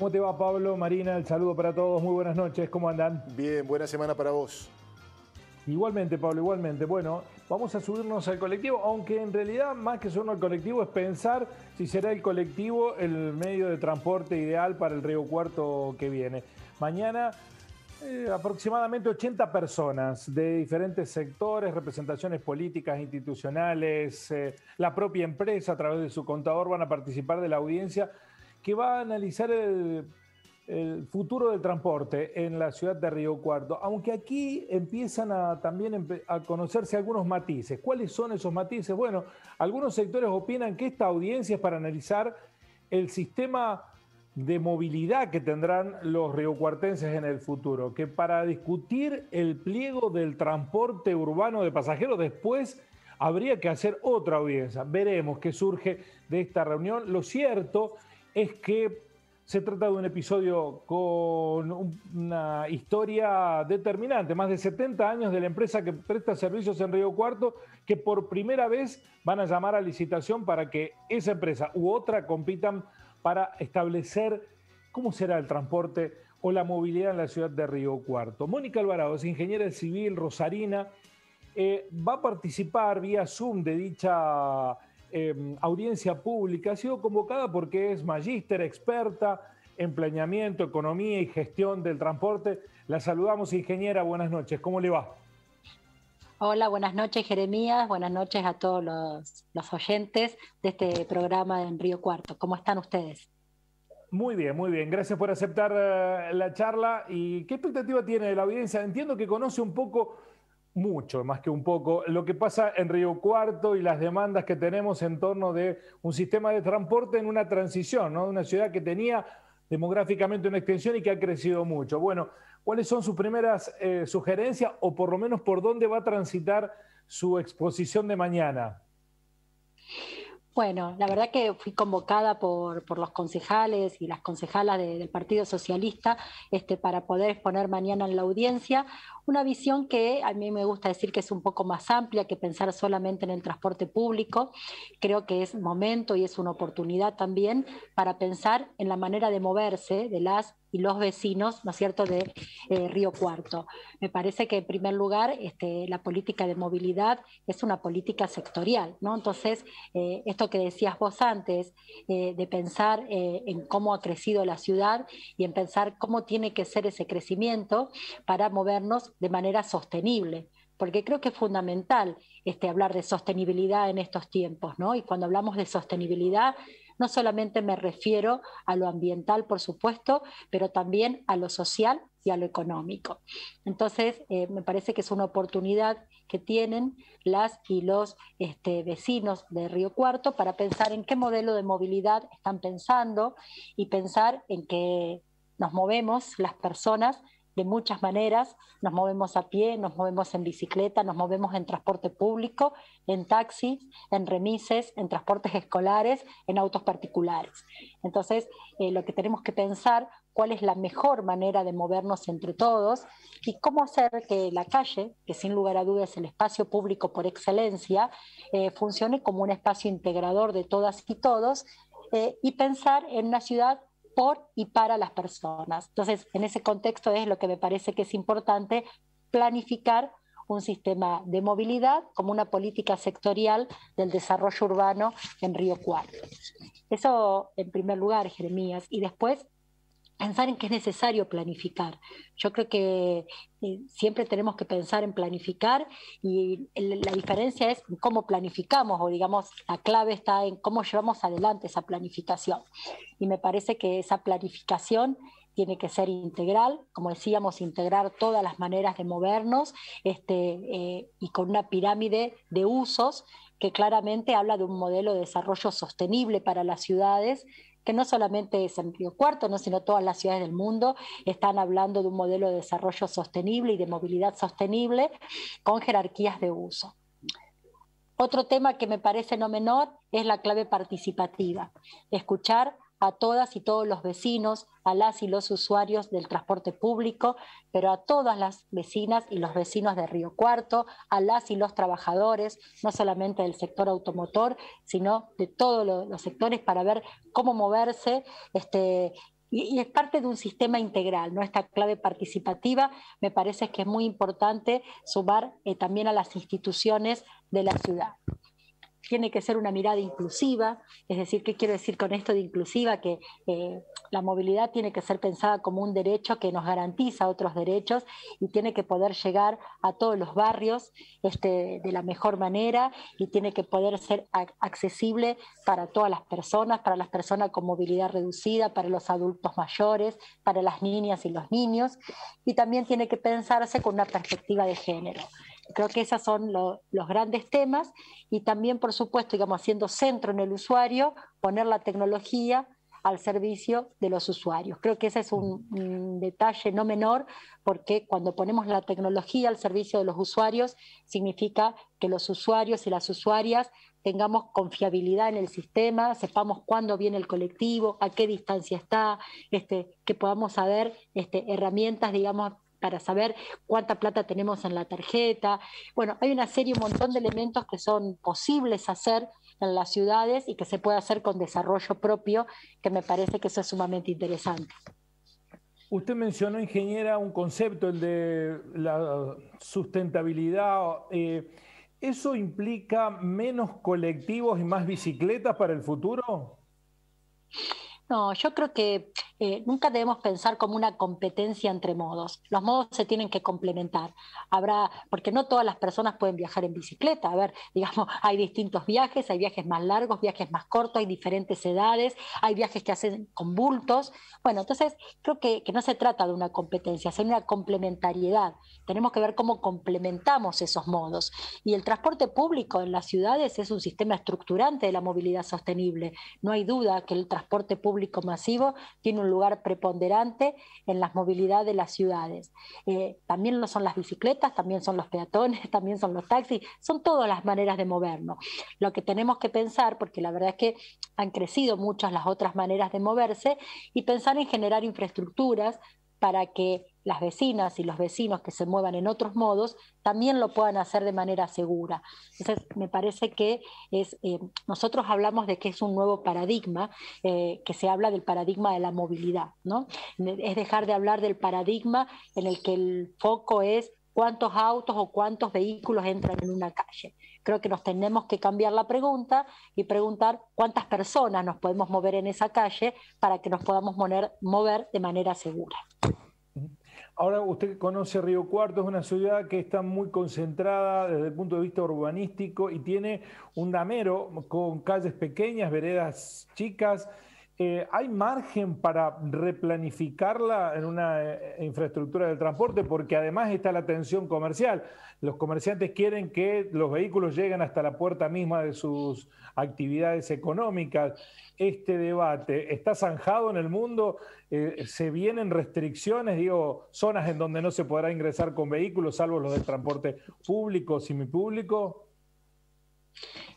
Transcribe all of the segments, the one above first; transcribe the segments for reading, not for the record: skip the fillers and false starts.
¿Cómo te va, Pablo? Marina, el saludo para todos. Muy buenas noches. ¿Cómo andan? Bien, buena semana para vos. Igualmente, Pablo, igualmente. Bueno, vamos a subirnos al colectivo, aunque en realidad más que subirnos al colectivo es pensar si será el colectivo el medio de transporte ideal para el Río Cuarto que viene. Mañana aproximadamente 80 personas de diferentes sectores, representaciones políticas, institucionales, la propia empresa a través de su contador van a participar de la audiencia que va a analizar el futuro del transporte en la ciudad de Río Cuarto, aunque aquí empiezan a también a conocerse algunos matices. ¿Cuáles son esos matices? Bueno, algunos sectores opinan que esta audiencia es para analizar el sistema de movilidad que tendrán los riocuartenses en el futuro, que para discutir el pliego del transporte urbano de pasajeros después habría que hacer otra audiencia. Veremos qué surge de esta reunión. Lo cierto es que se trata de un episodio con una historia determinante, más de 70 años de la empresa que presta servicios en Río Cuarto, que por primera vez van a llamar a licitación para que esa empresa u otra compitan para establecer cómo será el transporte o la movilidad en la ciudad de Río Cuarto. Mónica Alvarado es ingeniera civil rosarina, va a participar vía Zoom de dicha audiencia pública. Ha sido convocada porque es magíster, experta en planeamiento, economía y gestión del transporte. La saludamos, ingeniera, buenas noches, ¿cómo le va? Hola, buenas noches, Jeremías, buenas noches a todos los oyentes de este programa en Río Cuarto. ¿Cómo están ustedes? Muy bien, muy bien. Gracias por aceptar la charla. ¿Y qué expectativa tiene de la audiencia? Entiendo que conoce un poco, mucho más que un poco, lo que pasa en Río Cuarto y las demandas que tenemos en torno de un sistema de transporte en una transición, ¿no? De una ciudad que tenía demográficamente una extensión y que ha crecido mucho. Bueno, ¿cuáles son sus primeras sugerencias o por lo menos por dónde va a transitar su exposición de mañana? Bueno, la verdad que fui convocada por los concejales y las concejalas del Partido Socialista para poder exponer mañana en la audiencia una visión que a mí me gusta decir que es un poco más amplia que pensar solamente en el transporte público. Creo que es momento y es una oportunidad también para pensar en la manera de moverse de las y los vecinos, ¿no es cierto?, de Río Cuarto. Me parece que en primer lugar la política de movilidad es una política sectorial, ¿no? Entonces, esto que decías vos antes, de pensar en cómo ha crecido la ciudad y en pensar cómo tiene que ser ese crecimiento para movernos de manera sostenible, porque creo que es fundamental hablar de sostenibilidad en estos tiempos, ¿no? Y cuando hablamos de sostenibilidad, no solamente me refiero a lo ambiental, por supuesto, pero también a lo social y a lo económico. Entonces, me parece que es una oportunidad que tienen las y los vecinos de Río Cuarto para pensar en qué modelo de movilidad están pensando y pensar en que nos movemos las personas de muchas maneras, nos movemos a pie, nos movemos en bicicleta, nos movemos en transporte público, en taxis, en remises, en transportes escolares, en autos particulares. Entonces, lo que tenemos que pensar, cuál es la mejor manera de movernos entre todos y cómo hacer que la calle, que sin lugar a dudas es el espacio público por excelencia, funcione como un espacio integrador de todas y todos, y pensar en una ciudad por y para las personas. Entonces, en ese contexto es lo que me parece que es importante planificar un sistema de movilidad como una política sectorial del desarrollo urbano en Río Cuarto. Eso en primer lugar, Jeremías, y después pensar en que es necesario planificar. Yo creo que siempre tenemos que pensar en planificar y la diferencia es cómo planificamos, o digamos, la clave está en cómo llevamos adelante esa planificación. Y me parece que esa planificación tiene que ser integral, como decíamos, integrar todas las maneras de movernos y con una pirámide de usos que claramente habla de un modelo de desarrollo sostenible para las ciudades, que no solamente es en Río Cuarto, ¿no?, sino todas las ciudades del mundo están hablando de un modelo de desarrollo sostenible y de movilidad sostenible con jerarquías de uso. Otro tema que me parece no menor es la clave participativa, escuchar a todas y todos los vecinos, a las y los usuarios del transporte público, pero a todas las vecinas y los vecinos de Río Cuarto, a las y los trabajadores, no solamente del sector automotor, sino de todos los sectores, para ver cómo moverse y es parte de un sistema integral, ¿no? Esta clave participativa me parece que es muy importante sumar también a las instituciones de la ciudad. Tiene que ser una mirada inclusiva, es decir, ¿qué quiero decir con esto de inclusiva? Que la movilidad tiene que ser pensada como un derecho que nos garantiza otros derechos y tiene que poder llegar a todos los barrios de la mejor manera y tiene que poder ser accesible para todas las personas con movilidad reducida, para los adultos mayores, para las niñas y los niños, y también tiene que pensarse con una perspectiva de género. Creo que esos son los grandes temas y también, por supuesto, digamos, haciendo centro en el usuario, poner la tecnología al servicio de los usuarios. Creo que ese es un detalle no menor, porque cuando ponemos la tecnología al servicio de los usuarios, significa que los usuarios y las usuarias tengamos confiabilidad en el sistema, sepamos cuándo viene el colectivo, a qué distancia está, que podamos saber herramientas, digamos, para saber cuánta plata tenemos en la tarjeta. Bueno, hay una serie, un montón de elementos que son posibles hacer en las ciudades y que se puede hacer con desarrollo propio, que me parece que eso es sumamente interesante. Usted mencionó, ingeniera, un concepto, el de la sustentabilidad. ¿Eso implica menos colectivos y más bicicletas para el futuro? No, yo creo que nunca debemos pensar como una competencia entre modos. Los modos se tienen que complementar. Porque no todas las personas pueden viajar en bicicleta. A ver, digamos, hay distintos viajes, hay viajes más largos, viajes más cortos, hay diferentes edades, hay viajes que hacen con bultos. Bueno, entonces creo que no se trata de una competencia, sino una complementariedad. Tenemos que ver cómo complementamos esos modos. Y el transporte público en las ciudades es un sistema estructurante de la movilidad sostenible. No hay duda que el transporte público masivo tiene un lugar preponderante en la movilidad de las ciudades. También lo son las bicicletas, también son los peatones, también son los taxis, son todas las maneras de movernos. Lo que tenemos que pensar, porque la verdad es que han crecido muchas las otras maneras de moverse, y pensar en generar infraestructuras para que las vecinas y los vecinos que se muevan en otros modos también lo puedan hacer de manera segura. Entonces, me parece que nosotros hablamos de que es un nuevo paradigma, que se habla del paradigma de la movilidad, ¿no? Es dejar de hablar del paradigma en el que el foco es cuántos autos o cuántos vehículos entran en una calle. Creo que nos tenemos que cambiar la pregunta y preguntar cuántas personas nos podemos mover en esa calle para que nos podamos mover de manera segura. Ahora, usted conoce Río Cuarto, es una ciudad que está muy concentrada desde el punto de vista urbanístico y tiene un damero con calles pequeñas, veredas chicas. ¿Hay margen para replanificarla en una infraestructura del transporte? Porque además está la tensión comercial. Los comerciantes quieren que los vehículos lleguen hasta la puerta misma de sus actividades económicas. Este debate está zanjado en el mundo. ¿Se vienen restricciones, digo, zonas en donde no se podrá ingresar con vehículos, salvo los del transporte público, semipúblico?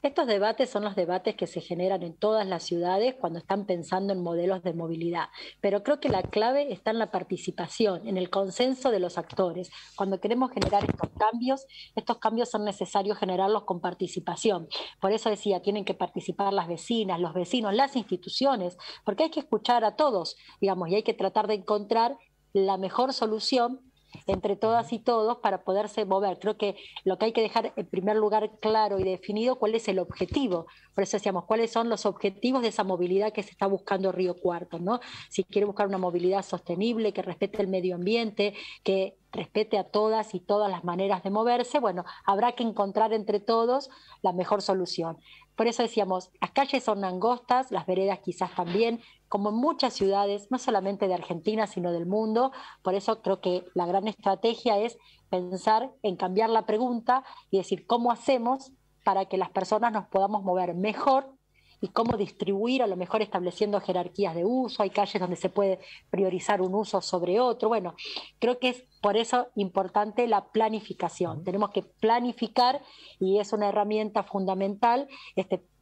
Estos debates son los debates que se generan en todas las ciudades cuando están pensando en modelos de movilidad, pero creo que la clave está en la participación, en el consenso de los actores. Cuando queremos generar estos cambios son necesarios generarlos con participación. Por eso decía, tienen que participar las vecinas, los vecinos, las instituciones, porque hay que escuchar a todos, digamos, y hay que tratar de encontrar la mejor solución entre todas y todos para poderse mover. Creo que lo que hay que dejar en primer lugar claro y definido cuál es el objetivo. Por eso decíamos, cuáles son los objetivos de esa movilidad que se está buscando Río Cuarto, ¿no? Si quiere buscar una movilidad sostenible, que respete el medio ambiente, que respete a todas y todas las maneras de moverse, bueno, habrá que encontrar entre todos la mejor solución. Por eso decíamos, las calles son angostas, las veredas quizás también, como en muchas ciudades, no solamente de Argentina, sino del mundo. Por eso creo que la gran estrategia es pensar en cambiar la pregunta y decir cómo hacemos para que las personas nos podamos mover mejor y cómo distribuir, a lo mejor estableciendo jerarquías de uso. Hay calles donde se puede priorizar un uso sobre otro. Bueno, creo que es por eso importante la planificación. Tenemos que planificar y es una herramienta fundamental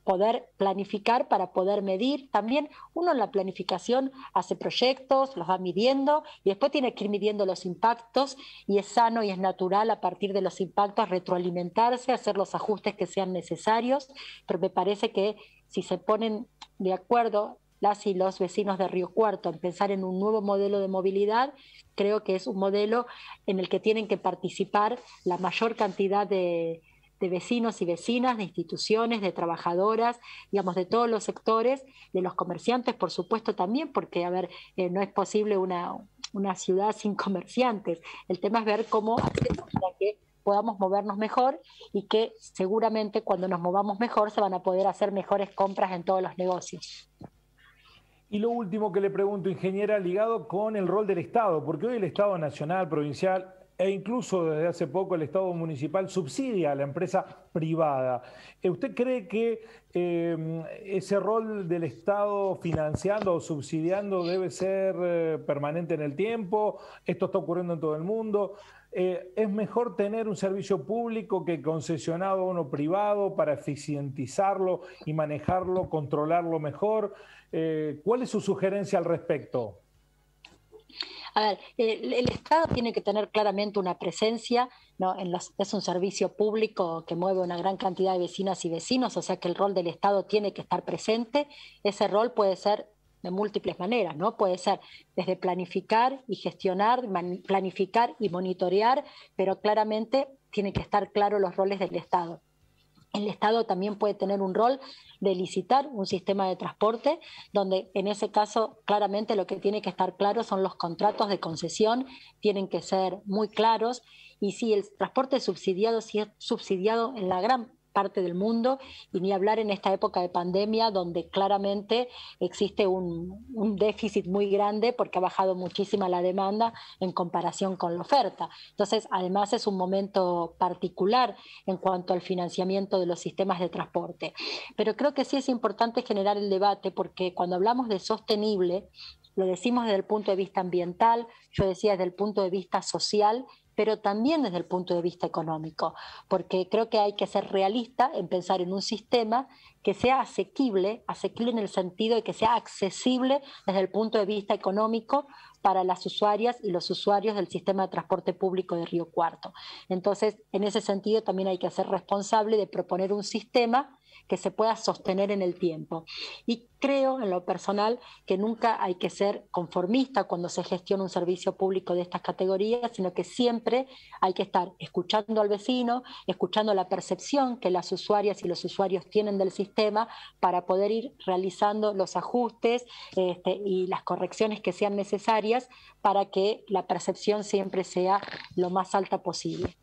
poder planificar para poder medir. También uno en la planificación hace proyectos, los va midiendo y después tiene que ir midiendo los impactos y es sano y es natural a partir de los impactos retroalimentarse, hacer los ajustes que sean necesarios, pero me parece que si se ponen de acuerdo las y los vecinos de Río Cuarto en pensar en un nuevo modelo de movilidad, creo que es un modelo en el que tienen que participar la mayor cantidad de vecinos y vecinas, de instituciones, de trabajadoras, digamos, de todos los sectores, de los comerciantes, por supuesto, también, porque, a ver, no es posible una ciudad sin comerciantes. El tema es ver cómo hacemos para que podamos movernos mejor y que seguramente cuando nos movamos mejor se van a poder hacer mejores compras en todos los negocios. Y lo último que le pregunto, ingeniera, ligado con el rol del Estado, porque hoy el Estado nacional, provincial e incluso desde hace poco el Estado municipal subsidia a la empresa privada. ¿Usted cree que ese rol del Estado financiando o subsidiando debe ser permanente en el tiempo? ¿Esto está ocurriendo en todo el mundo? ¿Es mejor tener un servicio público que concesionado a uno privado para eficientizarlo y manejarlo, controlarlo mejor? ¿Cuál es su sugerencia al respecto? A ver, el Estado tiene que tener claramente una presencia, ¿no? Es un servicio público que mueve una gran cantidad de vecinas y vecinos, o sea que el rol del Estado tiene que estar presente. Ese rol puede ser de múltiples maneras, ¿no? Puede ser desde planificar y gestionar, planificar y monitorear, pero claramente tienen que estar claros los roles del Estado. El Estado también puede tener un rol de licitar un sistema de transporte, donde en ese caso claramente lo que tiene que estar claro son los contratos de concesión, tienen que ser muy claros, y si el transporte es subsidiado, si es subsidiado en la gran parte del mundo, y ni hablar en esta época de pandemia donde claramente existe un déficit muy grande porque ha bajado muchísima la demanda en comparación con la oferta. Entonces, además es un momento particular en cuanto al financiamiento de los sistemas de transporte. Pero creo que sí es importante generar el debate porque cuando hablamos de sostenible, lo decimos desde el punto de vista ambiental, yo decía desde el punto de vista social, pero también desde el punto de vista económico, porque creo que hay que ser realista en pensar en un sistema que sea asequible en el sentido de que sea accesible desde el punto de vista económico para las usuarias y los usuarios del sistema de transporte público de Río Cuarto. Entonces, en ese sentido también hay que ser responsable de proponer un sistema que se pueda sostener en el tiempo. Y creo, en lo personal, que nunca hay que ser conformista cuando se gestiona un servicio público de estas categorías, sino que siempre hay que estar escuchando al vecino, escuchando la percepción que las usuarias y los usuarios tienen del sistema para poder ir realizando los ajustes y las correcciones que sean necesarias para que la percepción siempre sea lo más alta posible.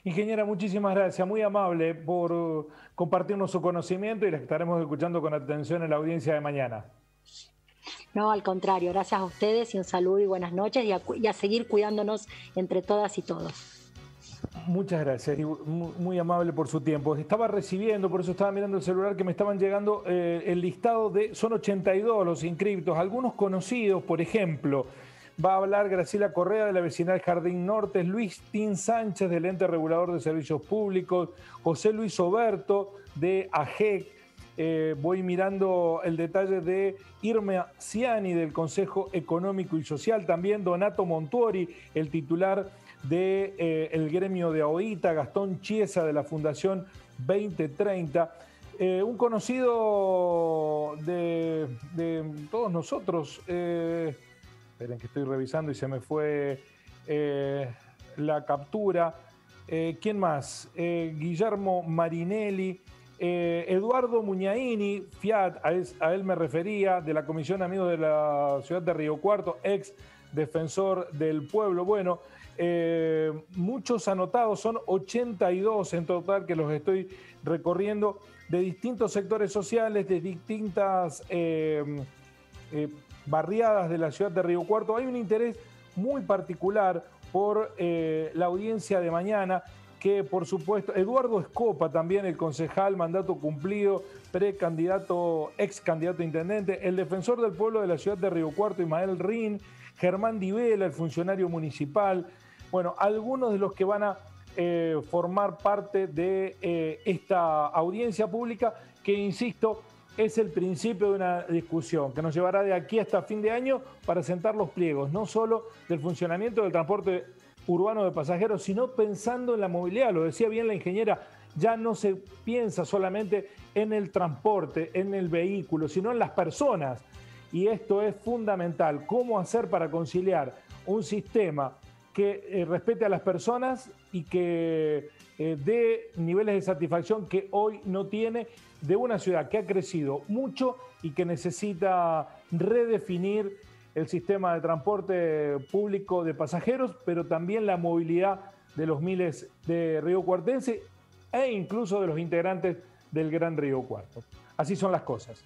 Ingeniera, muchísimas gracias, muy amable por compartirnos su conocimiento y la estaremos escuchando con atención en la audiencia de mañana. No, al contrario, gracias a ustedes y un saludo y buenas noches y a seguir cuidándonos entre todas y todos. Muchas gracias y muy amable por su tiempo. Estaba recibiendo, por eso estaba mirando el celular, que me estaban llegando el listado son 82 los inscriptos, algunos conocidos, por ejemplo. Va a hablar Graciela Correa de la vecinal Jardín Norte, Luis Tin Sánchez del Ente Regulador de Servicios Públicos, José Luis Oberto de AGEC. Voy mirando el detalle de Irma Ciani del Consejo Económico y Social, también Donato Montuori, el titular del gremio de AOITA, Gastón Chiesa de la Fundación 2030. Un conocido de todos nosotros. Esperen que estoy revisando y se me fue la captura. ¿Quién más? Guillermo Marinelli, Eduardo Muñaini, Fiat, a él me refería, de la Comisión Amigos de la Ciudad de Río Cuarto, ex defensor del pueblo. Bueno, muchos anotados, son 82 en total que los estoy recorriendo, de distintos sectores sociales, de distintas barriadas de la ciudad de Río Cuarto. Hay un interés muy particular por la audiencia de mañana, que por supuesto, Eduardo Escopa también, el concejal, mandato cumplido, precandidato, ex candidato a intendente, el defensor del pueblo de la ciudad de Río Cuarto, Ismael Rin, Germán Di Vela, el funcionario municipal, bueno, algunos de los que van a formar parte de esta audiencia pública, que insisto, es el principio de una discusión que nos llevará de aquí hasta fin de año para sentar los pliegos, no solo del funcionamiento del transporte urbano de pasajeros, sino pensando en la movilidad. Lo decía bien la ingeniera, Ya no se piensa solamente en el transporte, en el vehículo, sino en las personas. Y esto es fundamental. ¿Cómo hacer para conciliar un sistema que respete a las personas y que dé niveles de satisfacción que hoy no tiene, de una ciudad que ha crecido mucho y que necesita redefinir el sistema de transporte público de pasajeros, pero también la movilidad de los miles de riocuartenses e incluso de los integrantes del Gran Río Cuarto? Así son las cosas.